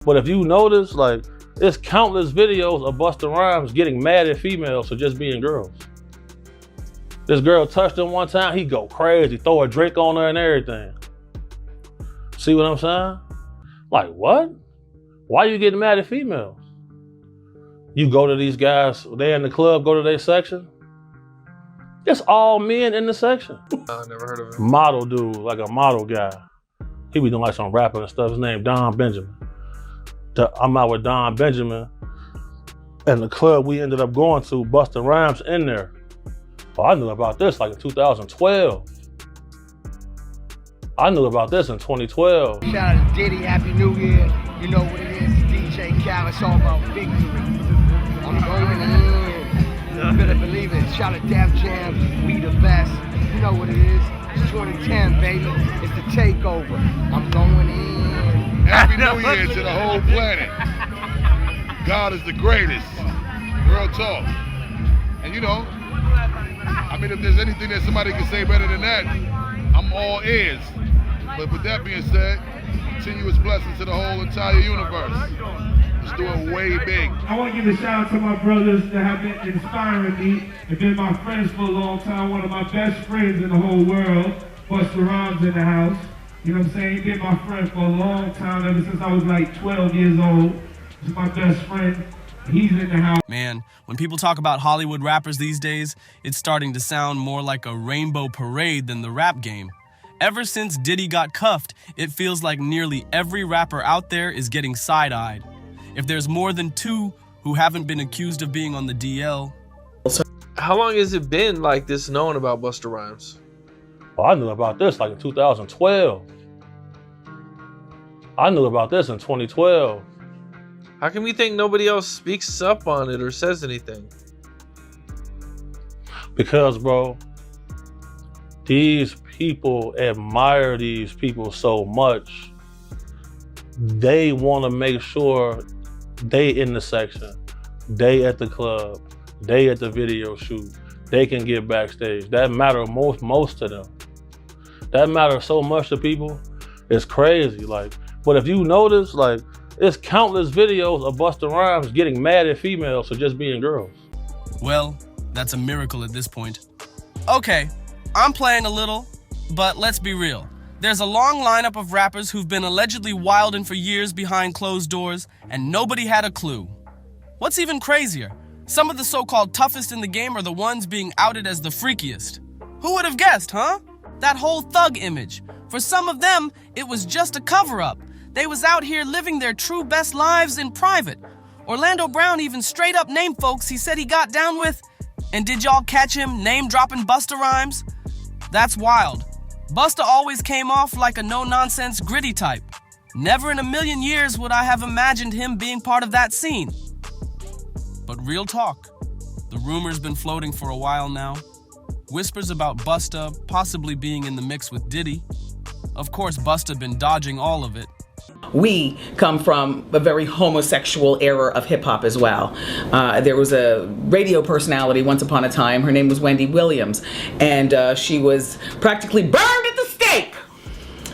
But if you notice, like, there's countless videos of Busta Rhymes getting mad at females for just being girls. This girl touched him one time, he go crazy, throw a drink on her and everything. See what I'm saying? Like, what? Why you getting mad at females? You go to these guys, they in the club, go to their section. It's all men in the section. I never heard of him. Model dude, like a model guy. He be doing like some rapping and stuff. His name Don Benjamin. I'm out with Don Benjamin. And the club we ended up going to, Busta Rhymes in there. Oh, I knew about this like in 2012. I knew about this in 2012. Shout out to Diddy, Happy New Year. You know what it is, DJ Khaled, it's all about victory. I'm going in. You better believe it. Shout out to Def Jam, we the best. You know what it is. It's 2010, baby. It's the takeover. I'm going in. Happy New Year to the whole planet. God is the greatest. Real talk. And you know, I mean, if there's anything that somebody can say better than that, I'm all ears. But with that being said, continuous blessings to the whole entire universe. Let's do it way big. I want to give a shout out to my brothers that have been inspiring me and been my friends for a long time. One of my best friends in the whole world, Busta Rhymes in the house. You know what I'm saying? He's been my friend for a long time, ever since I was like 12 years old. He's my best friend. He's in the house. Man, when people talk about Hollywood rappers these days, it's starting to sound more like a rainbow parade than the rap game. Ever since Diddy got cuffed, it feels like nearly every rapper out there is getting side-eyed. If there's more than 2 who haven't been accused of being on the DL. How long has it been like this known about Busta Rhymes? Oh, I knew about this like in 2012. I knew about this in 2012. How come you think nobody else speaks up on it or says anything? Because, bro, these people admire these people so much. They want to make sure they in the section, they at the club, they at the video shoot, they can get backstage. That matters most to them. That matters so much to people. It's crazy. Like, but if you notice, like, it's countless videos of Busta Rhymes getting mad at females for just being girls. Well, that's a miracle at this point. Okay, I'm playing a little, but let's be real. There's a long lineup of rappers who've been allegedly wilding for years behind closed doors, and nobody had a clue. What's even crazier, some of the so-called toughest in the game are the ones being outed as the freakiest. Who would have guessed, huh? That whole thug image. For some of them, it was just a cover-up. They was out here living their true best lives in private. Orlando Brown even straight up named folks he said he got down with. And did y'all catch him name-dropping Busta Rhymes? That's wild. Busta always came off like a no-nonsense gritty type. Never in a million years would I have imagined him being part of that scene. But real talk, the rumor's been floating for a while now. Whispers about Busta possibly being in the mix with Diddy. Of course, Busta been dodging all of it. We come from a very homosexual era of hip-hop as well. There was a radio personality once upon a time. Her name was Wendy Williams, and she was practically burned at the stake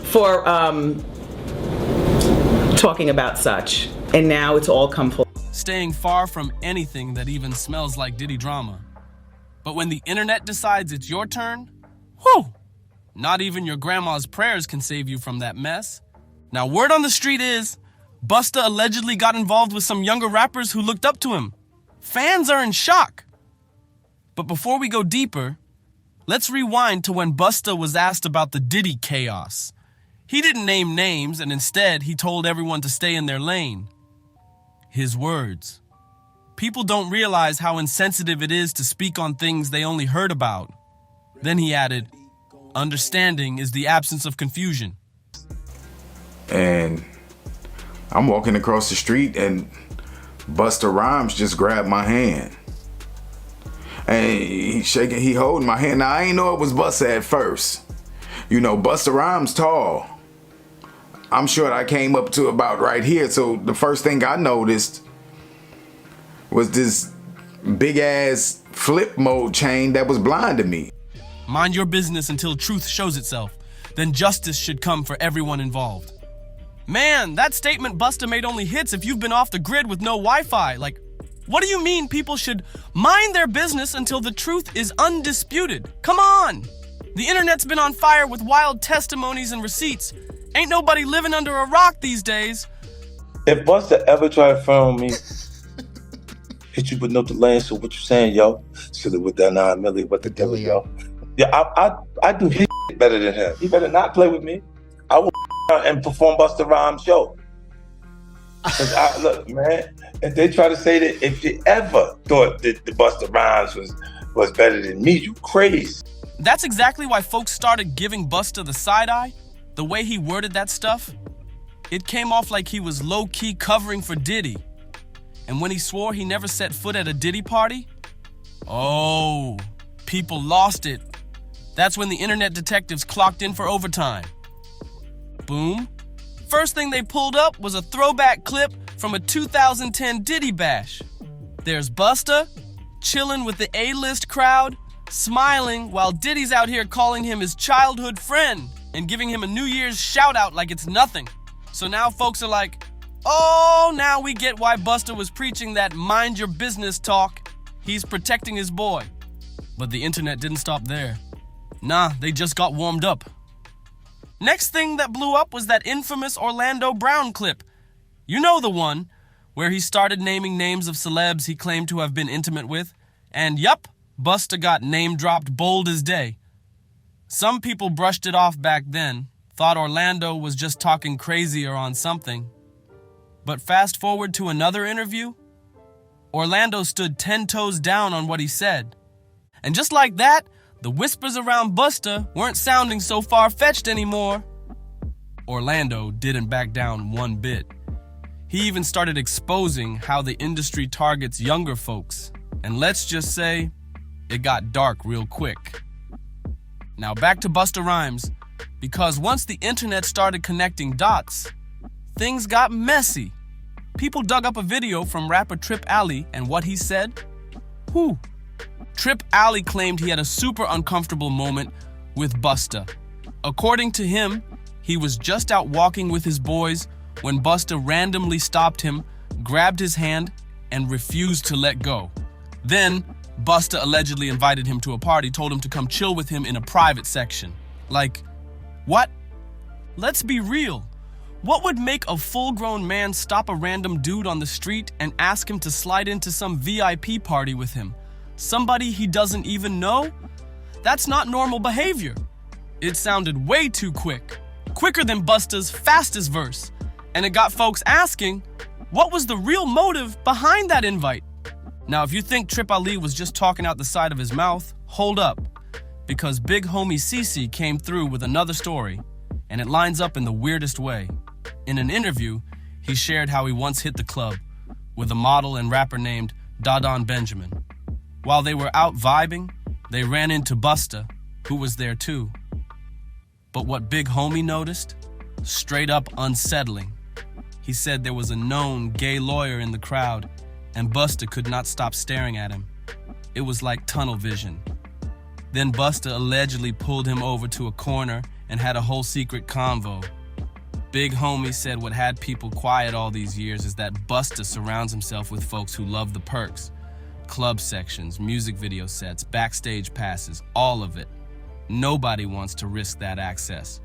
for talking about such. And now it's all come full. Staying far from anything that even smells like Diddy drama. But when the internet decides it's your turn, whew, not even your grandma's prayers can save you from that mess. Now, word on the street is, Busta allegedly got involved with some younger rappers who looked up to him. Fans are in shock. But before we go deeper, let's rewind to when Busta was asked about the Diddy chaos. He didn't name names, and instead, he told everyone to stay in their lane. His words. People don't realize how insensitive it is to speak on things they only heard about. Then he added, understanding is the absence of confusion. And I'm walking across the street and Busta Rhymes just grabbed my hand. And he holding my hand. Now I ain't know it was Busta at first. You know, Busta Rhymes tall. I'm sure I came up to about right here. So the first thing I noticed was this big ass flip mode chain that was blinding me. Mind your business until truth shows itself. Then justice should come for everyone involved. Man, that statement Busta made only hits if you've been off the grid with no Wi-Fi. Like, what do you mean people should mind their business until the truth is undisputed? Come on! The internet's been on fire with wild testimonies and receipts. Ain't nobody living under a rock these days. If Busta ever try to front me, hit you with no delay, so what you saying, yo? Shoulda with that 9 milli, what the devil, yo? Yeah, I do his better than him. He better not play with me. I will and perform Busta Rhymes' show. Cause look, man, if they try to say that if you ever thought that the Busta Rhymes was better than me, you crazy. That's exactly why folks started giving Busta the side eye. The way he worded that stuff, it came off like he was low-key covering for Diddy. And when he swore he never set foot at a Diddy party, oh, people lost it. That's when the internet detectives clocked in for overtime. Boom. First thing they pulled up was a throwback clip from a 2010 Diddy bash. There's Busta, chilling with the A-list crowd, smiling while Diddy's out here calling him his childhood friend and giving him a New Year's shout-out like it's nothing. So now folks are like, oh, now we get why Busta was preaching that mind your business talk. He's protecting his boy. But the internet didn't stop there. Nah, they just got warmed up. Next thing that blew up was that infamous Orlando Brown clip. You know the one, where he started naming names of celebs he claimed to have been intimate with. And yup, Busta got name-dropped bold as day. Some people brushed it off back then, thought Orlando was just talking crazy or on something. But fast forward to another interview, Orlando stood 10 toes down on what he said. And just like that, the whispers around Busta weren't sounding so far-fetched anymore. Orlando didn't back down one bit. He even started exposing how the industry targets younger folks. And let's just say, it got dark real quick. Now back to Busta Rhymes, because once the internet started connecting dots, things got messy. People dug up a video from rapper Trip Alley, and what he said? Whew. Trip Alley claimed he had a super uncomfortable moment with Busta. According to him, he was just out walking with his boys when Busta randomly stopped him, grabbed his hand, and refused to let go. Then, Busta allegedly invited him to a party, told him to come chill with him in a private section. Like, what? Let's be real. What would make a full-grown man stop a random dude on the street and ask him to slide into some VIP party with him? Somebody he doesn't even know? That's not normal behavior. It sounded way too quick. Quicker than Busta's fastest verse. And it got folks asking, what was the real motive behind that invite? Now, if you think Trip Ali was just talking out the side of his mouth, hold up. Because big homie CeCe came through with another story, and it lines up in the weirdest way. In an interview, he shared how he once hit the club with a model and rapper named Dadon Benjamin. While they were out vibing, they ran into Busta, who was there too. But what big homie noticed? Straight up unsettling. He said there was a known gay lawyer in the crowd, and Busta could not stop staring at him. It was like tunnel vision. Then Busta allegedly pulled him over to a corner and had a whole secret convo. Big homie said what had people quiet all these years is that Busta surrounds himself with folks who love the perks. Club sections, music video sets, backstage passes, all of it. Nobody wants to risk that access.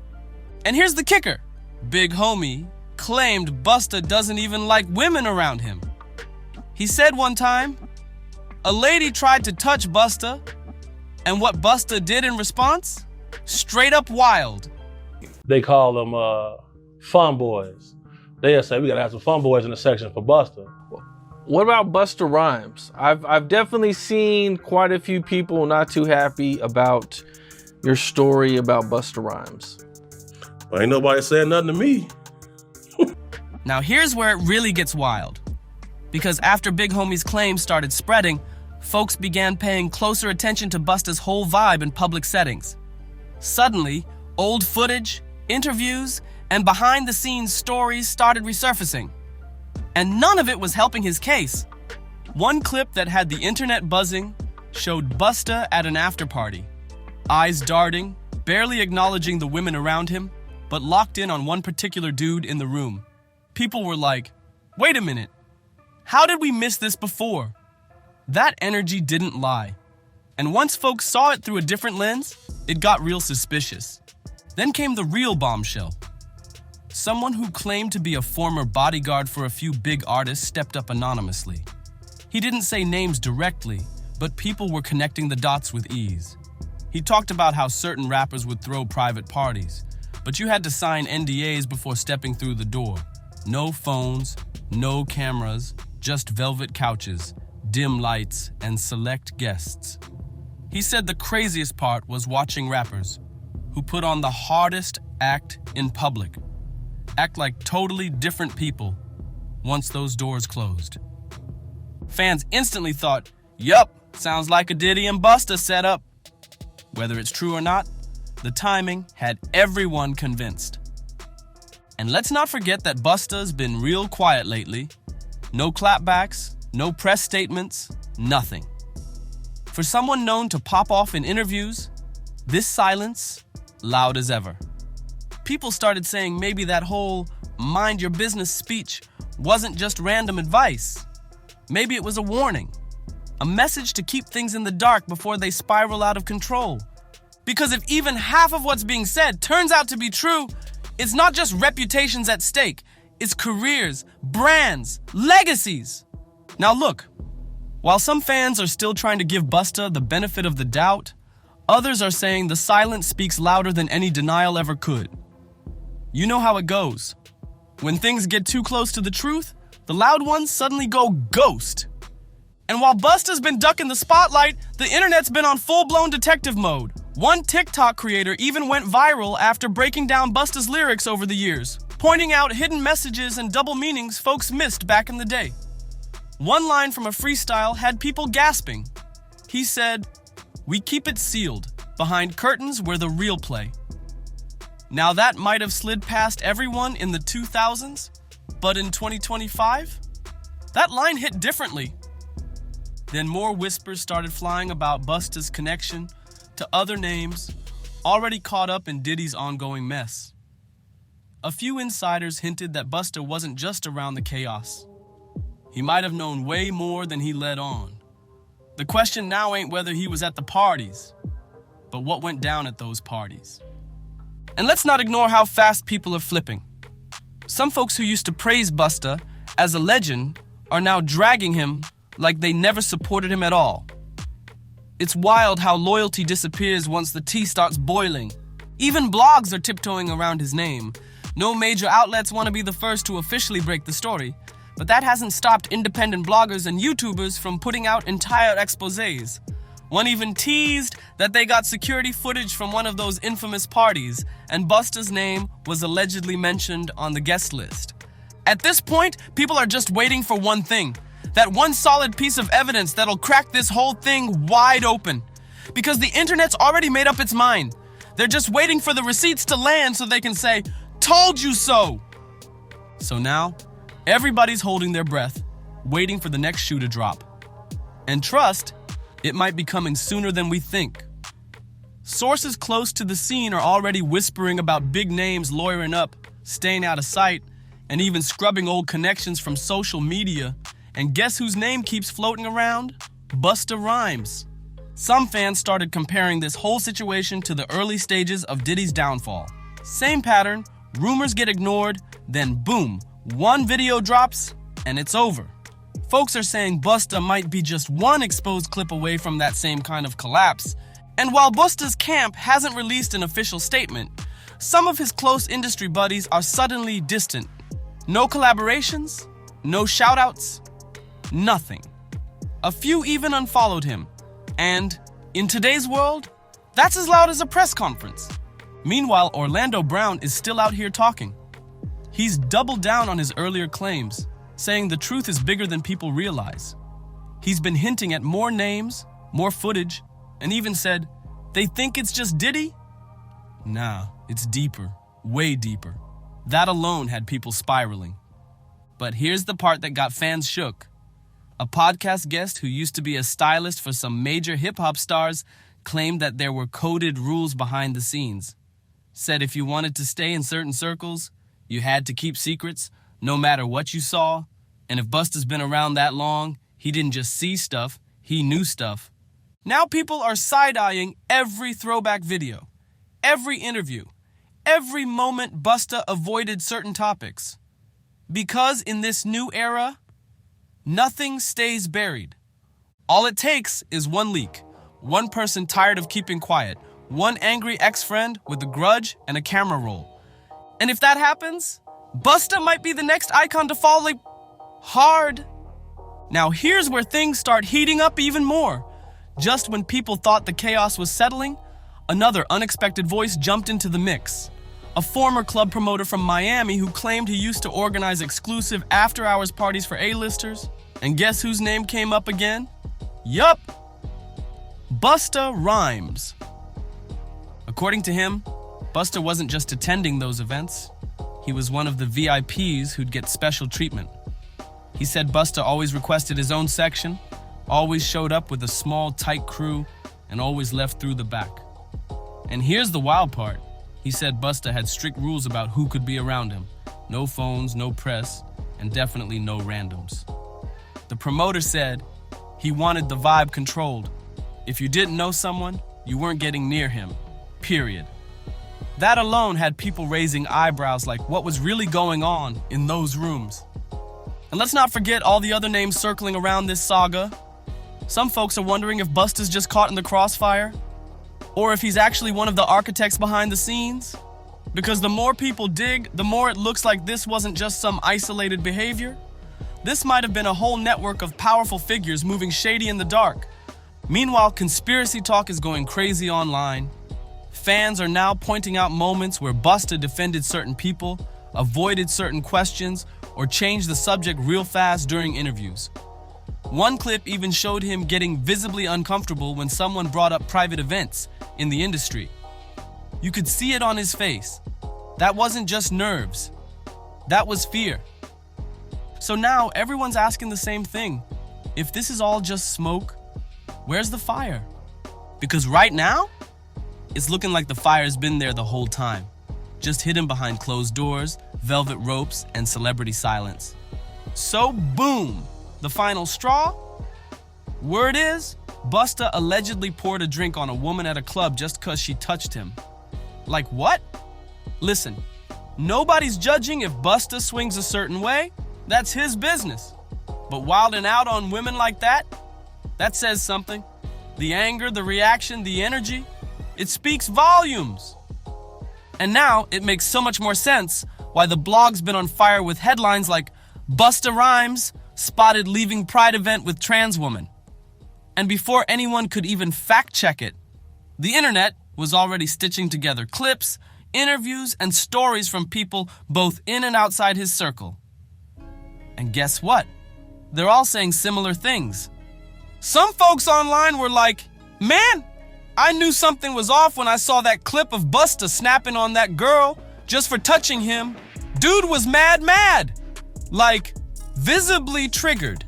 And here's the kicker. Big homie claimed Busta doesn't even like women around him. He said one time, a lady tried to touch Busta, and what Busta did in response? Straight up wild. They call them fun boys. They'll say, we gotta have some fun boys in the section for Busta. What about Busta Rhymes? I've definitely seen quite a few people not too happy about your story about Busta Rhymes. Well, ain't nobody saying nothing to me. Now here's where it really gets wild. Because after Big Homie's claims started spreading, folks began paying closer attention to Busta's whole vibe in public settings. Suddenly, old footage, interviews, and behind-the-scenes stories started resurfacing. And none of it was helping his case. One clip that had the internet buzzing showed Busta at an after-party. Eyes darting, barely acknowledging the women around him, but locked in on one particular dude in the room. People were like, wait a minute, how did we miss this before? That energy didn't lie. And once folks saw it through a different lens, it got real suspicious. Then came the real bombshell. Someone who claimed to be a former bodyguard for a few big artists stepped up anonymously. He didn't say names directly, but people were connecting the dots with ease. He talked about how certain rappers would throw private parties, but you had to sign NDAs before stepping through the door. No phones, no cameras, just velvet couches, dim lights, and select guests. He said the craziest part was watching rappers who put on the hardest act in public, act like totally different people once those doors closed. Fans instantly thought, yup, sounds like a Diddy and Busta setup. Whether it's true or not, the timing had everyone convinced. And let's not forget that Busta's been real quiet lately. No clapbacks, no press statements, nothing. For someone known to pop off in interviews, this silence, loud as ever. People started saying maybe that whole mind your business speech wasn't just random advice. Maybe it was a warning, a message to keep things in the dark before they spiral out of control. Because if even half of what's being said turns out to be true, it's not just reputations at stake, it's careers, brands, legacies. Now look, while some fans are still trying to give Busta the benefit of the doubt, others are saying the silence speaks louder than any denial ever could. You know how it goes. When things get too close to the truth, the loud ones suddenly go ghost. And while Busta's been ducking the spotlight, the internet's been on full-blown detective mode. One TikTok creator even went viral after breaking down Busta's lyrics over the years, pointing out hidden messages and double meanings folks missed back in the day. One line from a freestyle had people gasping. He said, "We keep it sealed. Behind curtains where the real play." Now that might have slid past everyone in the 2000s, but in 2025, that line hit differently. Then more whispers started flying about Busta's connection to other names already caught up in Diddy's ongoing mess. A few insiders hinted that Busta wasn't just around the chaos. He might have known way more than he let on. The question now ain't whether he was at the parties, but what went down at those parties. And let's not ignore how fast people are flipping. Some folks who used to praise Busta as a legend are now dragging him like they never supported him at all. It's wild how loyalty disappears once the tea starts boiling. Even blogs are tiptoeing around his name. No major outlets want to be the first to officially break the story, but that hasn't stopped independent bloggers and YouTubers from putting out entire exposés. One even teased that they got security footage from one of those infamous parties, and Busta's name was allegedly mentioned on the guest list. At this point, people are just waiting for one thing. That one solid piece of evidence that'll crack this whole thing wide open. Because the internet's already made up its mind. They're just waiting for the receipts to land so they can say, "Told you so!" So now, everybody's holding their breath, waiting for the next shoe to drop. And trust, it might be coming sooner than we think. Sources close to the scene are already whispering about big names lawyering up, staying out of sight, and even scrubbing old connections from social media. And guess whose name keeps floating around? Busta Rhymes. Some fans started comparing this whole situation to the early stages of Diddy's downfall. Same pattern, rumors get ignored, then boom, one video drops, and it's over. Folks are saying Busta might be just one exposed clip away from that same kind of collapse. And while Busta's camp hasn't released an official statement, some of his close industry buddies are suddenly distant. No collaborations, no shoutouts, nothing. A few even unfollowed him. And in today's world, that's as loud as a press conference. Meanwhile, Orlando Brown is still out here talking. He's doubled down on his earlier claims, saying the truth is bigger than people realize. He's been hinting at more names, more footage, and even said, "They think it's just Diddy?" Nah, it's deeper, way deeper. That alone had people spiraling. But here's the part that got fans shook. A podcast guest who used to be a stylist for some major hip-hop stars claimed that there were coded rules behind the scenes. said if you wanted to stay in certain circles, you had to keep secrets, no matter what you saw. And if Busta's been around that long, he didn't just see stuff, he knew stuff. Now people are side-eyeing every throwback video, every interview, every moment Busta avoided certain topics. Because in this new era, nothing stays buried. All it takes is one leak, one person tired of keeping quiet, one angry ex-friend with a grudge and a camera roll. And if that happens, Busta might be the next icon to fall hard. Now here's where things start heating up even more. Just when people thought the chaos was settling, another unexpected voice jumped into the mix. A former club promoter from Miami who claimed he used to organize exclusive after-hours parties for A-listers. And guess whose name came up again? Yup! Busta Rhymes. According to him, Busta wasn't just attending those events. He was one of the VIPs who'd get special treatment. He said Busta always requested his own section, always showed up with a small, tight crew, and always left through the back. And here's the wild part. He said Busta had strict rules about who could be around him. No phones, no press, and definitely no randoms. The promoter said he wanted the vibe controlled. If you didn't know someone, you weren't getting near him, period. That alone had people raising eyebrows like what was really going on in those rooms. And let's not forget all the other names circling around this saga. Some folks are wondering if Busta's just caught in the crossfire, or if he's actually one of the architects behind the scenes. Because the more people dig, the more it looks like this wasn't just some isolated behavior. This might have been a whole network of powerful figures moving shady in the dark. Meanwhile, conspiracy talk is going crazy online. Fans are now pointing out moments where Busta defended certain people, avoided certain questions, or changed the subject real fast during interviews. One clip even showed him getting visibly uncomfortable when someone brought up private events in the industry. You could see it on his face. That wasn't just nerves. That was fear. So now everyone's asking the same thing. If this is all just smoke, where's the fire? Because right now, it's looking like the fire's been there the whole time, just hidden behind closed doors, velvet ropes, and celebrity silence. So boom, the final straw? Word is, Busta allegedly poured a drink on a woman at a club just cause she touched him. Like what? Listen, nobody's judging if Busta swings a certain way. That's his business. But wilding out on women like that says something. The anger, the reaction, the energy, it speaks volumes. And now it makes so much more sense why the blog's been on fire with headlines like Busta Rhymes spotted leaving Pride event with trans woman. And before anyone could even fact check it, the internet was already stitching together clips, interviews, and stories from people both in and outside his circle. And guess what? They're all saying similar things. Some folks online were like, man, I knew something was off when I saw that clip of Busta snapping on that girl just for touching him. Dude was mad. Like, visibly triggered.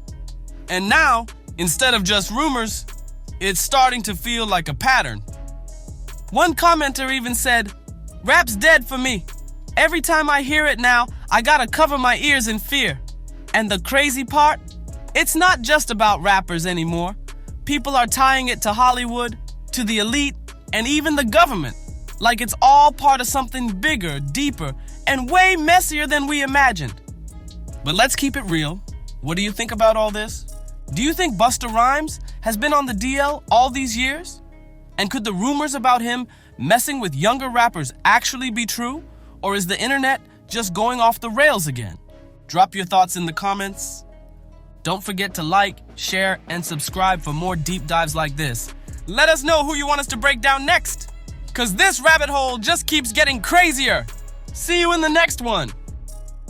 And now, instead of just rumors, it's starting to feel like a pattern. One commenter even said, rap's dead for me. Every time I hear it now, I gotta cover my ears in fear. And the crazy part? It's not just about rappers anymore. People are tying it to Hollywood, to the elite, and even the government. Like it's all part of something bigger, deeper, and way messier than we imagined. But let's keep it real. What do you think about all this? Do you think Busta Rhymes has been on the DL all these years? And could the rumors about him messing with younger rappers actually be true? Or is the internet just going off the rails again? Drop your thoughts in the comments. Don't forget to like, share, and subscribe for more deep dives like this. Let us know who you want us to break down next, because this rabbit hole just keeps getting crazier. See you in the next one.